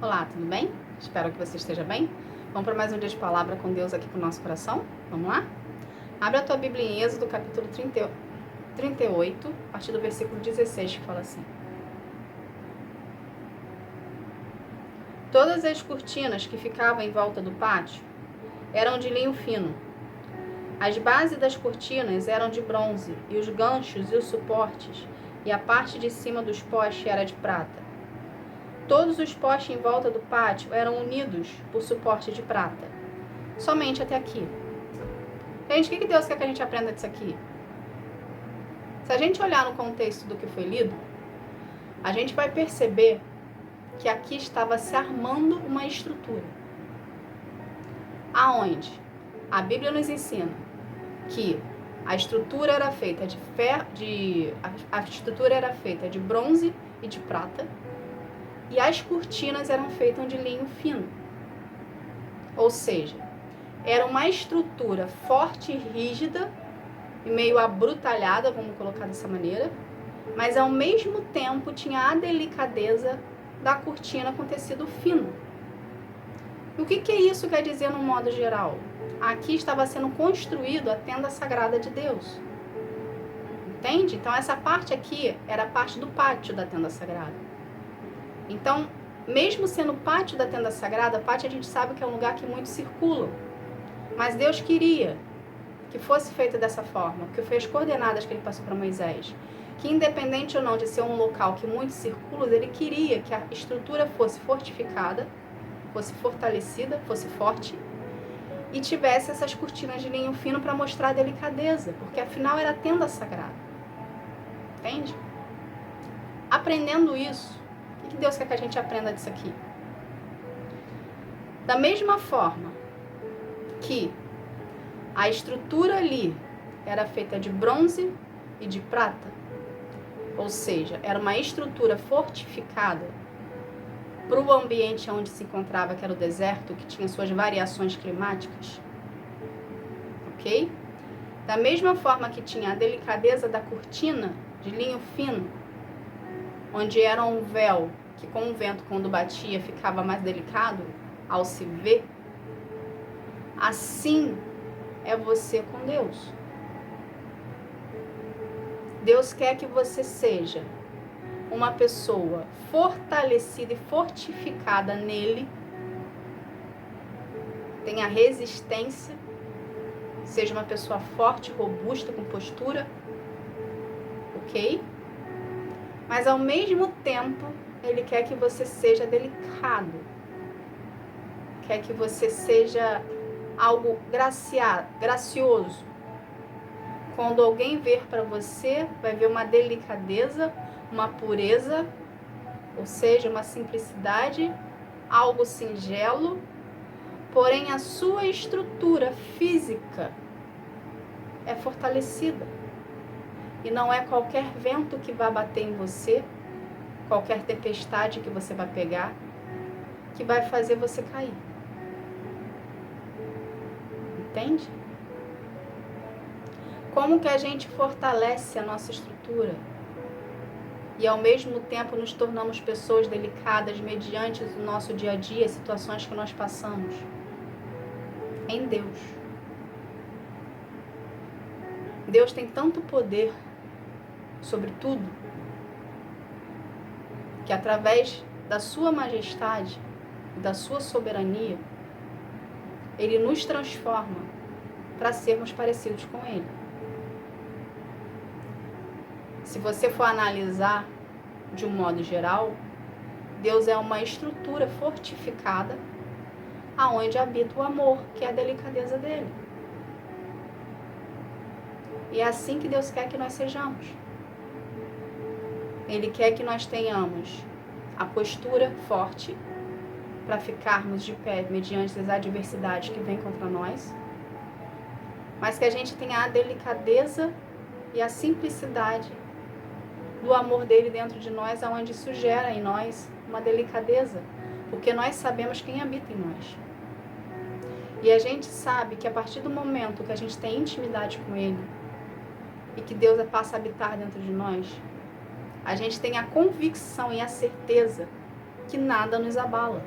Olá, tudo bem? Espero que você esteja bem. Vamos para mais um dia de palavra com Deus aqui para o nosso coração? Vamos lá? Abre a tua Bíblia em Êxodo, capítulo 38, a partir do versículo 16, que fala assim: Todas as cortinas que ficavam em volta do pátio eram de linho fino. As bases das cortinas eram de bronze, e os ganchos e os suportes, e a parte de cima dos postes era de prata. Todos os postes em volta do pátio eram unidos por suporte de prata. Somente até aqui. Gente, o que Deus quer que a gente aprenda disso aqui? Se a gente olhar no contexto do que foi lido, a gente vai perceber que aqui estava se armando uma estrutura. Aonde? A Bíblia nos ensina que a estrutura era feita a estrutura era feita de bronze e de prata, e as cortinas eram feitas de linho fino. Ou seja, era uma estrutura forte e rígida, e meio abrutalhada, vamos colocar dessa maneira, mas ao mesmo tempo tinha a delicadeza da cortina com tecido fino. E o que isso quer dizer no modo geral? Aqui estava sendo construído a tenda sagrada de Deus. Entende? Então essa parte aqui era a parte do pátio da tenda sagrada. Então, mesmo sendo o pátio da tenda sagrada, pátio a gente sabe que é um lugar que muitos circulam. Mas Deus queria que fosse feito dessa forma, que foi as coordenadas que ele passou para Moisés. Que independente ou não de ser um local que muitos circulam, ele queria que a estrutura fosse fortificada, fosse fortalecida, fosse forte, e tivesse essas cortinas de linho fino para mostrar a delicadeza, porque afinal era a tenda sagrada. Entende? Aprendendo isso, o que Deus quer que a gente aprenda disso aqui? Da mesma forma que a estrutura ali era feita de bronze e de prata, ou seja, era uma estrutura fortificada para o ambiente onde se encontrava, que era o deserto, que tinha suas variações climáticas, ok? Da mesma forma que tinha a delicadeza da cortina de linho fino, onde era um véu que com o vento, quando batia, ficava mais delicado ao se ver, assim é você com Deus. Deus quer que você seja uma pessoa fortalecida e fortificada nele, tenha resistência, seja uma pessoa forte, robusta, com postura, ok? Mas ao mesmo tempo, ele quer que você seja delicado, quer que você seja algo gracioso. Quando alguém ver para você, vai ver uma delicadeza, uma pureza, ou seja, uma simplicidade, algo singelo, porém a sua estrutura física é fortalecida. E não é qualquer vento que vai bater em você, qualquer tempestade que você vai pegar, que vai fazer você cair. Entende? Como que a gente fortalece a nossa estrutura e ao mesmo tempo nos tornamos pessoas delicadas mediante o nosso dia a dia, as situações que nós passamos? Em Deus. Deus tem tanto poder sobre tudo, que através da sua majestade e da sua soberania, ele nos transforma para sermos parecidos com ele. Se você for analisar de um modo geral, Deus é uma estrutura fortificada aonde habita o amor, que é a delicadeza dele. E é assim que Deus quer que nós sejamos. Ele quer que nós tenhamos a postura forte para ficarmos de pé mediante as adversidades que vêm contra nós, mas que a gente tenha a delicadeza e a simplicidade do amor dele dentro de nós, aonde isso gera em nós uma delicadeza, porque nós sabemos quem habita em nós. E a gente sabe que a partir do momento que a gente tem intimidade com ele e que Deus passa a habitar dentro de nós, a gente tem a convicção e a certeza que nada nos abala.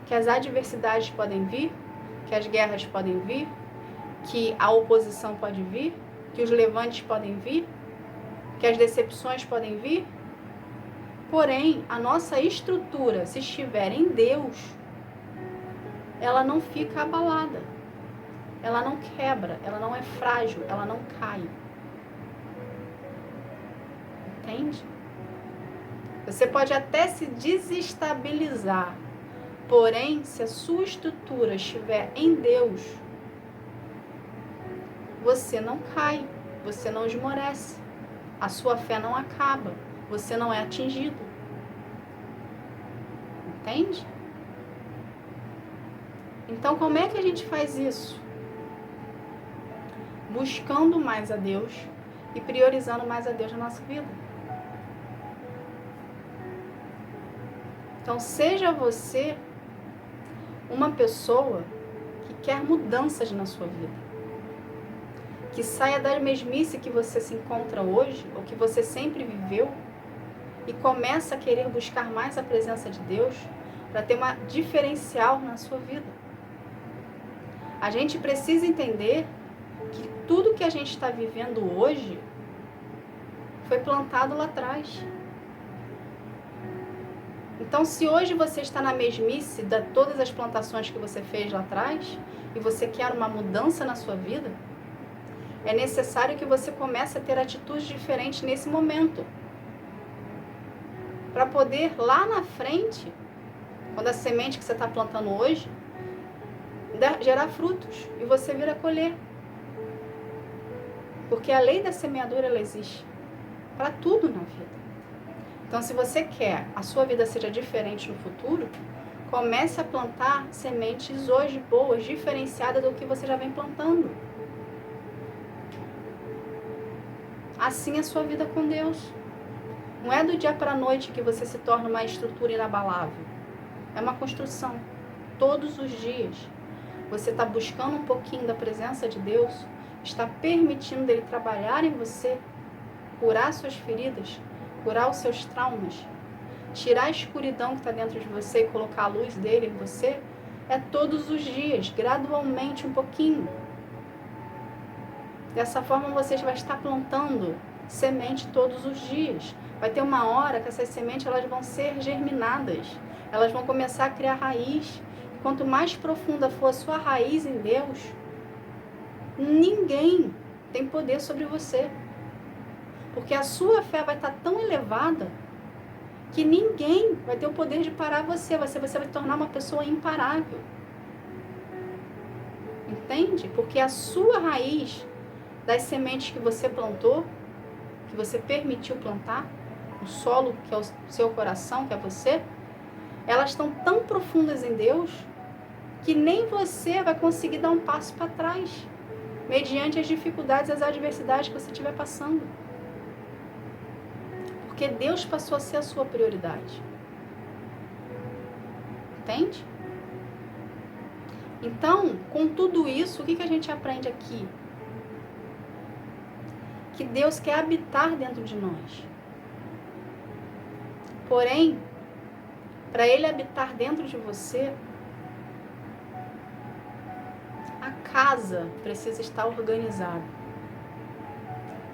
Que as adversidades podem vir, que as guerras podem vir, que a oposição pode vir, que os levantes podem vir, que as decepções podem vir. Porém, a nossa estrutura, se estiver em Deus, ela não fica abalada, ela não quebra, ela não é frágil, ela não cai. Entende? Você pode até se desestabilizar, porém, se a sua estrutura estiver em Deus, você não cai, você não esmorece, a sua fé não acaba, você não é atingido. Entende? Então, como é que a gente faz isso? Buscando mais a Deus e priorizando mais a Deus na nossa vida. Então, seja você uma pessoa que quer mudanças na sua vida. Que saia da mesmice que você se encontra hoje, ou que você sempre viveu, e começa a querer buscar mais a presença de Deus para ter uma diferencial na sua vida. A gente precisa entender que tudo que a gente está vivendo hoje foi plantado lá atrás. Então, se hoje você está na mesmice de todas as plantações que você fez lá atrás e você quer uma mudança na sua vida, é necessário que você comece a ter atitudes diferentes nesse momento. Para poder, lá na frente, quando a semente que você está plantando hoje, gerar frutos e você vir a colher. Porque a lei da semeadura, ela existe para tudo na vida. Então, se você quer a sua vida seja diferente no futuro, comece a plantar sementes hoje boas, diferenciadas do que você já vem plantando. Assim é a sua vida com Deus. Não é do dia para a noite que você se torna uma estrutura inabalável. É uma construção. Todos os dias. Você está buscando um pouquinho da presença de Deus, está permitindo Ele trabalhar em você, curar suas feridas, curar os seus traumas, tirar a escuridão que está dentro de você e colocar a luz dele em você, é todos os dias, gradualmente um pouquinho. Dessa forma você vai estar plantando semente todos os dias. Vai ter uma hora que essas sementes elas vão ser germinadas, elas vão começar a criar raiz. Quanto mais profunda for a sua raiz em Deus, ninguém tem poder sobre você. Porque a sua fé vai estar tão elevada que ninguém vai ter o poder de parar você. Você vai se tornar uma pessoa imparável. Entende? Porque a sua raiz das sementes que você plantou, que você permitiu plantar, o solo que é o seu coração, que é você, elas estão tão profundas em Deus que nem você vai conseguir dar um passo para trás, mediante as dificuldades, as adversidades que você estiver passando. Porque Deus passou a ser a sua prioridade. Entende? Então, com tudo isso, o que a gente aprende aqui? Que Deus quer habitar dentro de nós. Porém, para Ele habitar dentro de você, a casa precisa estar organizada.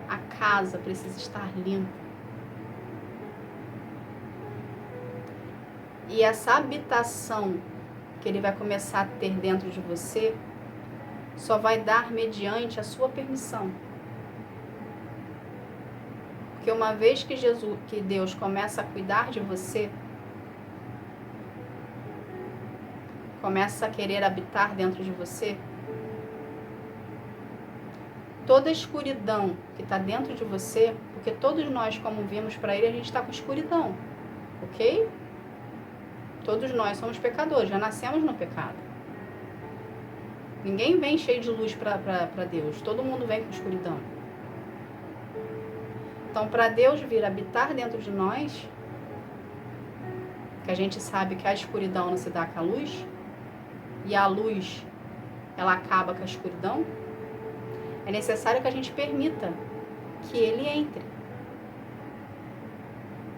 A casa precisa estar limpa. E essa habitação que Ele vai começar a ter dentro de você, só vai dar mediante a sua permissão. Porque uma vez que Deus começa a cuidar de você, começa a querer habitar dentro de você, toda a escuridão que está dentro de você, porque todos nós, como vimos para Ele, a gente está com escuridão, ok? Todos nós somos pecadores, já nascemos no pecado. Ninguém vem cheio de luz para Deus, todo mundo vem com escuridão. Então, para Deus vir habitar dentro de nós, que a gente sabe que a escuridão não se dá com a luz, e a luz, ela acaba com a escuridão, é necessário que a gente permita que Ele entre,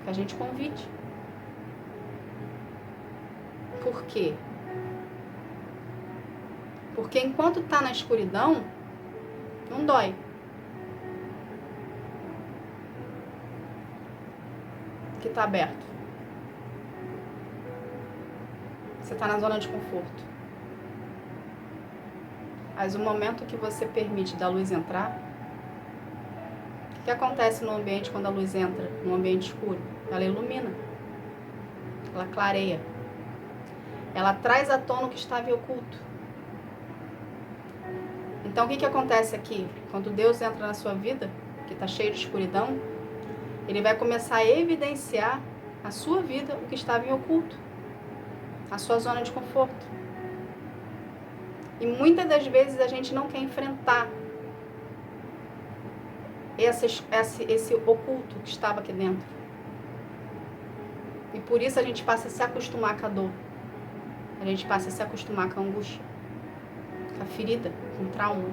que a gente convide. Por quê? Porque enquanto tá na escuridão, não dói. Que tá aberto. Você tá na zona de conforto. Mas o momento que você permite da luz entrar, o que acontece no ambiente quando a luz entra no ambiente escuro? Ela ilumina. Ela clareia. Ela traz à tona o que estava em oculto. Então, o que acontece aqui? Quando Deus entra na sua vida, que está cheio de escuridão, Ele vai começar a evidenciar na sua vida o que estava em oculto, a sua zona de conforto. E muitas das vezes a gente não quer enfrentar esse oculto que estava aqui dentro. E por isso a gente passa a se acostumar com a dor. A gente passa a se acostumar com a angústia, com a ferida, com o trauma.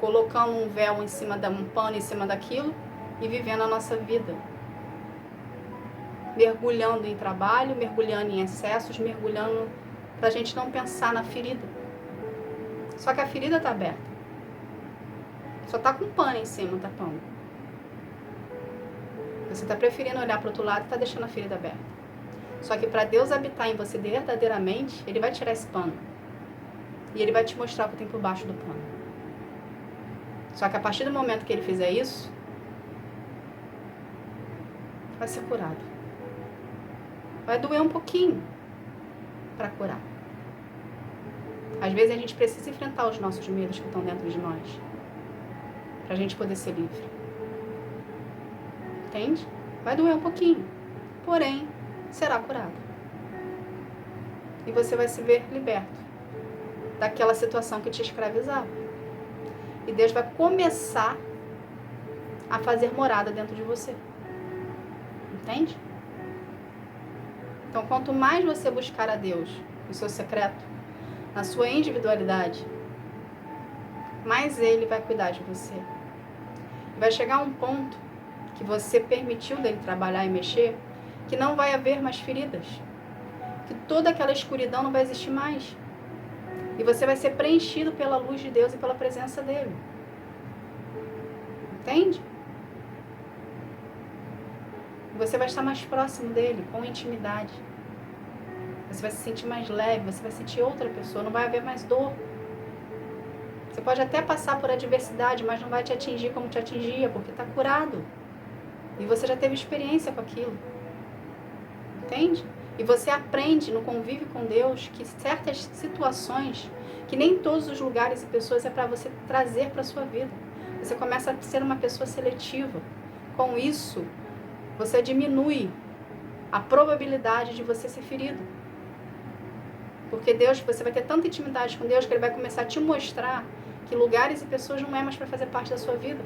Colocando um véu em cima um pano em cima daquilo e vivendo a nossa vida. Mergulhando em trabalho, mergulhando em excessos, mergulhando pra gente não pensar na ferida. Só que a ferida está aberta. Só tá com pano em cima tapando. Você está preferindo olhar para o outro lado e está deixando a ferida aberta. Só que para Deus habitar em você verdadeiramente, Ele vai tirar esse pano. E Ele vai te mostrar o que tem por baixo do pano. Só que a partir do momento que Ele fizer isso, vai ser curado. Vai doer um pouquinho para curar. Às vezes a gente precisa enfrentar os nossos medos que estão dentro de nós, para a gente poder ser livre. Entende? Vai doer um pouquinho, porém será curado. E você vai se ver liberto daquela situação que te escravizava. E Deus vai começar a fazer morada dentro de você. Entende? Então, quanto mais você buscar a Deus no seu secreto, na sua individualidade, mais Ele vai cuidar de você. E vai chegar um ponto que você permitiu dele trabalhar e mexer, que não vai haver mais feridas. Que toda aquela escuridão não vai existir mais. E você vai ser preenchido pela luz de Deus e pela presença dele. Entende? Você vai estar mais próximo dele, com intimidade. Você vai se sentir mais leve, você vai sentir outra pessoa, não vai haver mais dor. Você pode até passar por adversidade, mas não vai te atingir como te atingia, porque está curado. E você já teve experiência com aquilo. Entende? E você aprende no convívio com Deus que certas situações, que nem todos os lugares e pessoas é para você trazer para a sua vida. Você começa a ser uma pessoa seletiva. Com isso, você diminui a probabilidade de você ser ferido. Porque Deus, você vai ter tanta intimidade com Deus que Ele vai começar a te mostrar que lugares e pessoas não é mais para fazer parte da sua vida.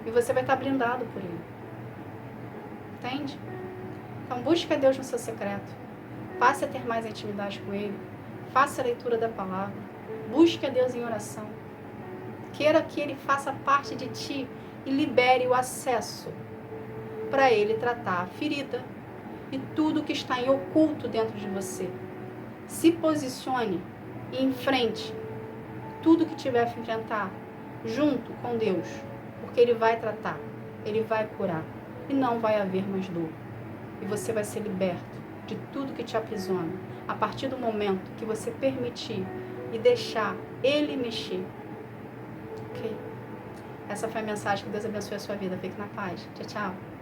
E você vai estar blindado por Ele. Entende? Então busque a Deus no seu secreto. Passe a ter mais intimidade com Ele. Faça a leitura da palavra. Busque a Deus em oração. Queira que Ele faça parte de ti e libere o acesso para Ele tratar a ferida e tudo que está em oculto dentro de você. Se posicione e enfrente tudo que tiver a enfrentar junto com Deus, porque Ele vai tratar, Ele vai curar e não vai haver mais dor. E você vai ser liberto de tudo que te aprisiona a partir do momento que você permitir e deixar Ele mexer. Ok? Essa foi a mensagem. Que Deus abençoe a sua vida. Fique na paz. Tchau, tchau.